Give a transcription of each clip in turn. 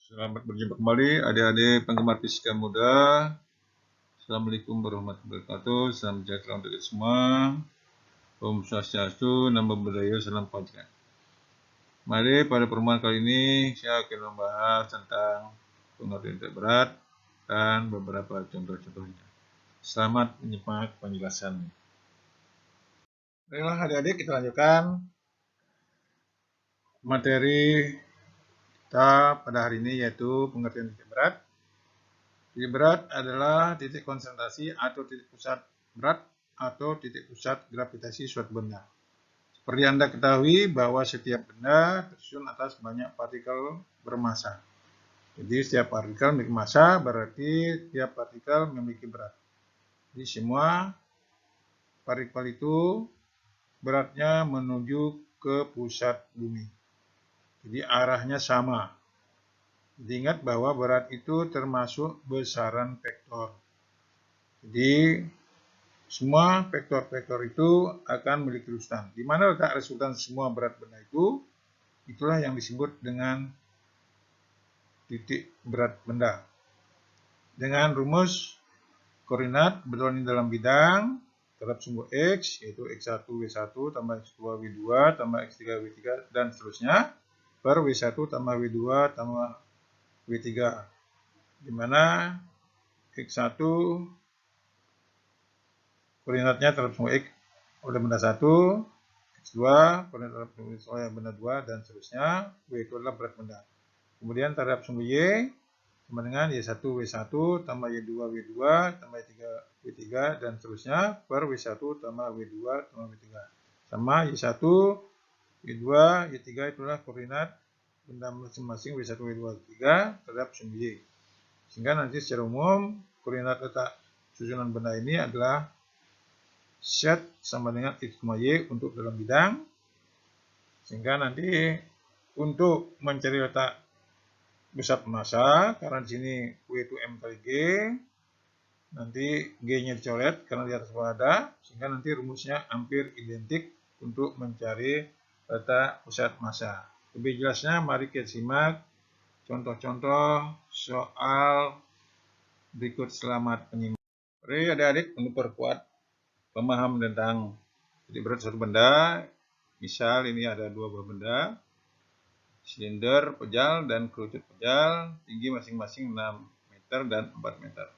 Selamat berjumpa kembali adik-adik penggemar fisika muda. Assalamualaikum warahmatullahi wabarakatuh. Salam sejahtera untuk kita semua. Om Swastiastu, Namo Buddhaya, salam kebajikan. Mari pada pertemuan kali ini saya akan membahas tentang pengertian titik berat dan beberapa contoh-contohnya. Selamat menyimak penjelasannya. Baiklah adik-adik, kita lanjutkan materi kita pada hari ini, yaitu pengertian titik berat. Titik berat adalah titik konsentrasi atau titik pusat berat atau titik pusat gravitasi suatu benda. Seperti Anda ketahui bahwa setiap benda tersusun atas banyak partikel bermassa. Jadi setiap partikel memiliki massa, berarti tiap partikel memiliki berat. Jadi semua partikel itu beratnya menuju ke pusat bumi. Jadi arahnya sama. Jadi ingat bahwa berat itu termasuk besaran vektor. Jadi semua vektor-vektor itu akan memiliki resultan. Di mana letak resultan semua berat benda itu? Itulah yang disebut dengan titik berat benda. Dengan rumus koordinat berlalu dalam bidang terhadap sumbu X, yaitu X1 W1 tambah X2 W2 tambah X3 W3 dan seterusnya, per W1 tambah W2 tambah W3. Di mana X1 koordinatnya terhadap sumbu X oleh benda 1, X2 koordinat terhadap oleh benda 2, dan seterusnya. W itu adalah berat benda. Kemudian terhadap sumbu Y sama dengan Y1 W1 tambah Y2 W2 tambah Y3 W3 dan seterusnya, per W1 tambah W2 tambah W3 sama Y1 Y2 Y3 itulah koordinat benda masing-masing W1 W2 W3 terhadap sumbu Y. Sehingga nanti secara umum koordinat letak susunan benda ini adalah Z sama dengan X, Y untuk dalam bidang. Sehingga nanti untuk mencari letak pusat massa, karena di sini W itu M kali G, nanti G-nya dicoret karena di atas bawah ada, sehingga nanti rumusnya hampir identik untuk mencari letak pusat massa. Lebih jelasnya mari kita simak contoh-contoh soal berikut. Selamat menyimak. Mari adik-adik untuk perkuat pemahaman tentang titik berat suatu benda. Misal ini ada dua buah benda, silinder pejal dan kerucut pejal, tinggi masing-masing 6 meter dan 4 meter.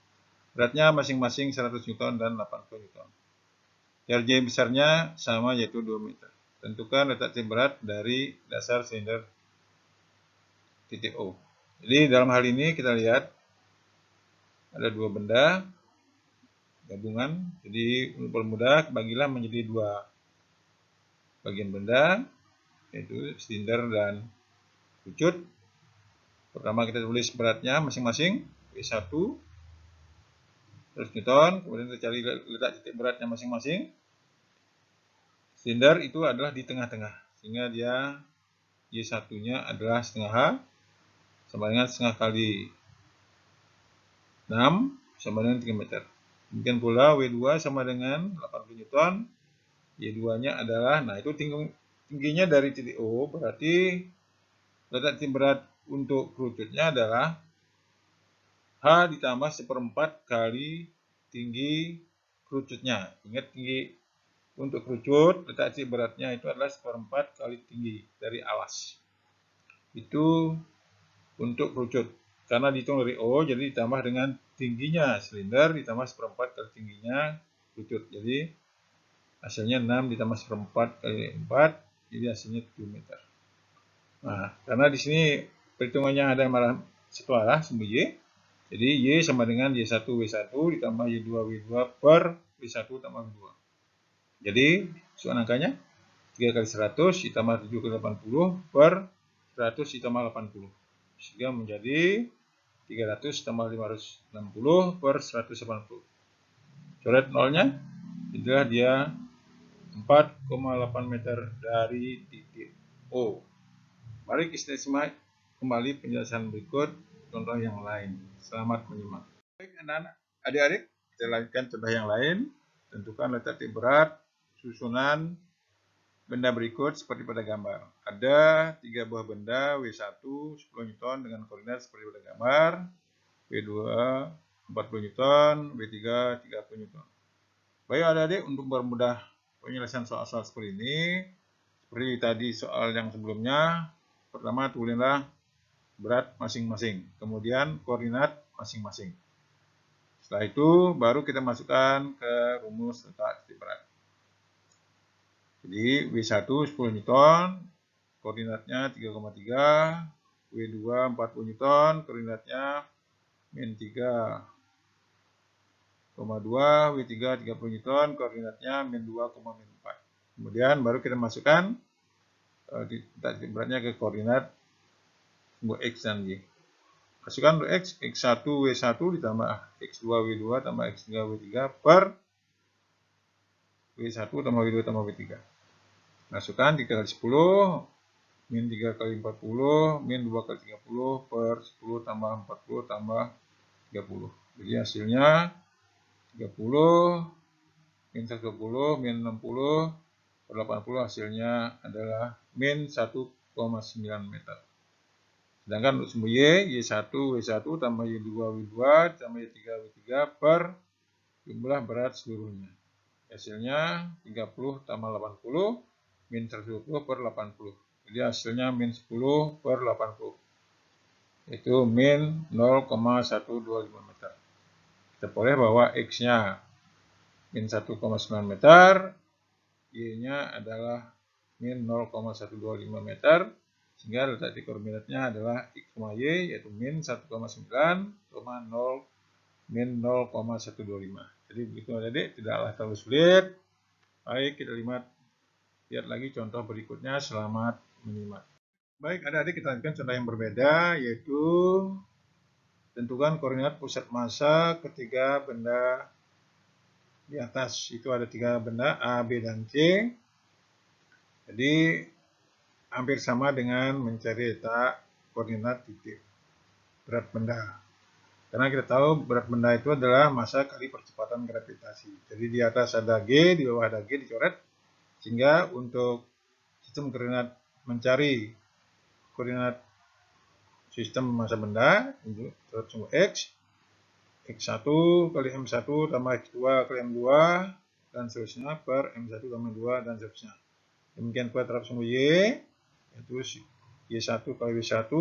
Beratnya masing-masing 100 Newton dan 80 Newton. J besarnya sama, yaitu 2 meter. Tentukan letak titik berat dari dasar silinder titik O. Jadi dalam hal ini kita lihat ada dua benda gabungan. Jadi untuk permudah, bagilah menjadi dua bagian benda, yaitu silinder dan kerucut. Pertama kita tulis beratnya masing-masing W1 100 Newton, kemudian kita cari letak titik beratnya masing-masing. Silinder itu adalah di tengah-tengah, sehingga dia Y1-nya adalah setengah H, sama dengan setengah kali 6, sama dengan 3 meter. Demikian pula W2 sama dengan 80 Newton, Y2-nya adalah, nah itu tingginya dari titik O, berarti letak titik berat untuk kerucutnya adalah H ditambah 1/4 kali tinggi kerucutnya. Ingat, tinggi untuk kerucut, letak titik beratnya itu adalah 1/4 kali tinggi dari alas. Itu untuk kerucut. Karena dihitung dari O, jadi ditambah dengan tingginya silinder, ditambah 1/4 kali tingginya kerucut. Jadi hasilnya 6 ditambah 1/4 kali 4, jadi hasilnya 7 meter. Nah, karena di sini perhitungannya ada malah satu arah, sumbu Y. Jadi Y sama dengan Y1 W1 ditambah Y2 W2 per W1 tambah W2. Jadi susunan angkanya 3 kali 100 ditambah 7 kali 80 per 100 ditambah 80. Sehingga menjadi 300 tambah 560 per 180. Coret nolnya, itulah dia 4,8 meter dari titik O. Mari kita simak kembali penjelasan berikut contoh yang lain. Selamat menyimak. Baik anak-anak, adik-adik, kita lanjutkan contoh yang lain. Tentukan letak titik berat susunan benda berikut seperti pada gambar. Ada 3 buah benda W1 10 Newton dengan koordinat seperti pada gambar. W2 40 Newton, W3 30 Newton. Baik adik-adik, untuk mempermudah penyelesaian soal-soal seperti ini, seperti tadi soal yang sebelumnya, pertama tulislah berat masing-masing, kemudian koordinat masing-masing. Setelah itu baru kita masukkan ke rumus letak titik berat. Jadi W1 10 Newton, koordinatnya 3,3, W2 40 Newton, koordinatnya min 3,2, W3 30 Newton, koordinatnya min 2,4. Kemudian baru kita masukkan titik beratnya ke koordinat X dan Y. Masukkan untuk X, X1 W1 ditambah X2 W2 tambah X3 W3 per W1 tambah W2 tambah W3. Masukkan 3 kali 10, min 3 kali 40, min 2 kali 30 per 10 tambah 40 tambah 30. Jadi hasilnya 30, min 120, min 60 per 80 hasilnya adalah min 1,9 meter. Sedangkan untuk sumbu Y1 W1 tambah Y2 W2 tambah Y3 W3 per jumlah berat seluruhnya. Hasilnya 30 tambah 80 min 120 per 80. Jadi hasilnya min 10 per 80. Itu min 0,125 meter. Kita boleh bahwa X-nya min 1,9 meter, Y-nya adalah min 0,125 meter. Sehingga letak titik koordinatnya adalah X, Y, yaitu min 1,9, min 0,125. Jadi begitu adik-adik, tidaklah terlalu sulit. Baik, kita lihat lagi contoh berikutnya. Selamat menyimak. Baik, adik-adik, kita lanjutkan contoh yang berbeda, yaitu tentukan koordinat pusat massa ketiga benda di atas. Itu ada 3 benda A, B, dan C. Jadi hampir sama dengan mencari letak koordinat titik berat benda. Karena kita tahu berat benda itu adalah massa kali percepatan gravitasi. Jadi di atas ada G, di bawah ada G dicoret. Sehingga untuk sistem koordinat mencari koordinat sistem massa benda, untuk sumbu X, X1 kali M1 tambah X2 kali M2, dan seterusnya per M1 tambah M2 dan seterusnya. Demikian pula terhadap sumbu Y, yaitu Y1 kali W1,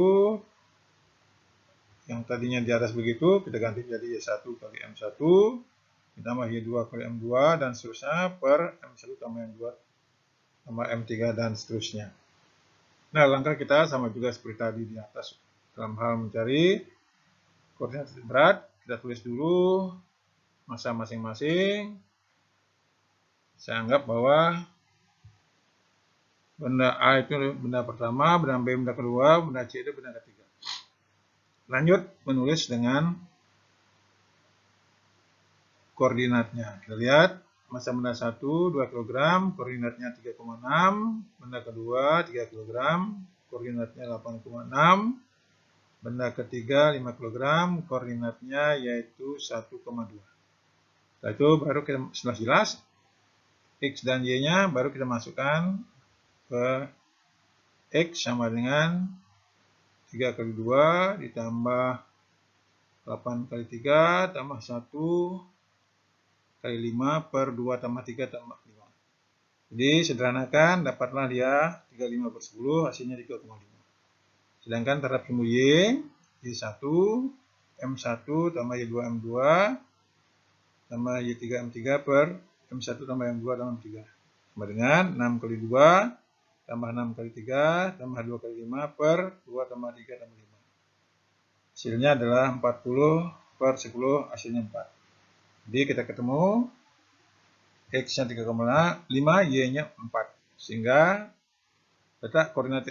yang tadinya di atas begitu, kita ganti jadi Y1 kali M1, ditambah Y2 kali M2, dan seterusnya per M1 tambah M2 tambah M3 dan seterusnya. Nah, langkah kita sama juga seperti tadi di atas. Dalam hal mencari koordinat titik berat, kita tulis dulu massa masing-masing. Saya anggap bahwa benda A itu benda pertama, benda B benda kedua, benda C itu benda ketiga. Lanjut menulis dengan koordinatnya. Kita lihat massa benda 1 2 kg, koordinatnya 3,6, benda kedua 3 kg, koordinatnya 8,6, benda ketiga 5 kg, koordinatnya yaitu 1,2. Setelah itu baru kita sudah jelas X dan Y-nya baru kita masukkan ke X sama dengan 3 kali 2 ditambah 8 kali 3 tambah 1 kali 5 per 2 tambah 3 tambah 5. Jadi sederhanakan, dapatlah dia 35 per 10, hasilnya 3,5. Sedangkan terhadap sumbu Y, Y1, M1 tambah Y2 M2 tambah Y3 M3 per M1 tambah M2 tambah M3. Sama dengan 6 kali 2 tambah 6 kali 3 tambah 2 kali 5 per 2 tambah 3 tambah 5. Hasilnya adalah 40 per 10, hasilnya 4. Jadi kita ketemu X-nya 3,5, Y-nya 4. Sehingga letak koordinat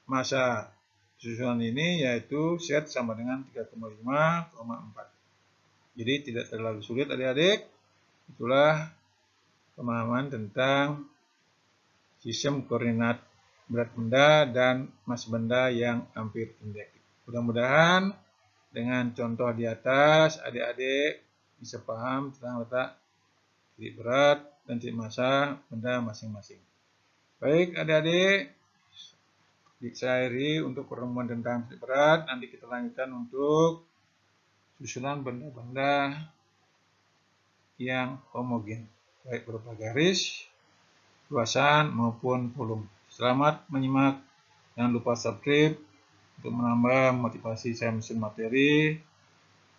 massa susunan ini yaitu Z sama dengan 3,5,4. Jadi tidak terlalu sulit adik-adik. Itulah pemahaman tentang sistem koordinat berat benda dan massa benda yang hampir induktif. Mudah-mudahan dengan contoh di atas adik-adik bisa paham tentang letak titik berat dan titik massa benda masing-masing. Baik adik-adik, saya akhiri untuk pertemuan tentang titik berat. Nanti kita lanjutkan untuk susunan benda-benda yang homogen, baik berupa garis, luasan maupun volume. Selamat menyimak, jangan lupa subscribe untuk menambah motivasi saya menyusun materi.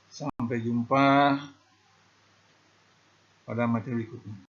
Sampai jumpa pada materi berikutnya.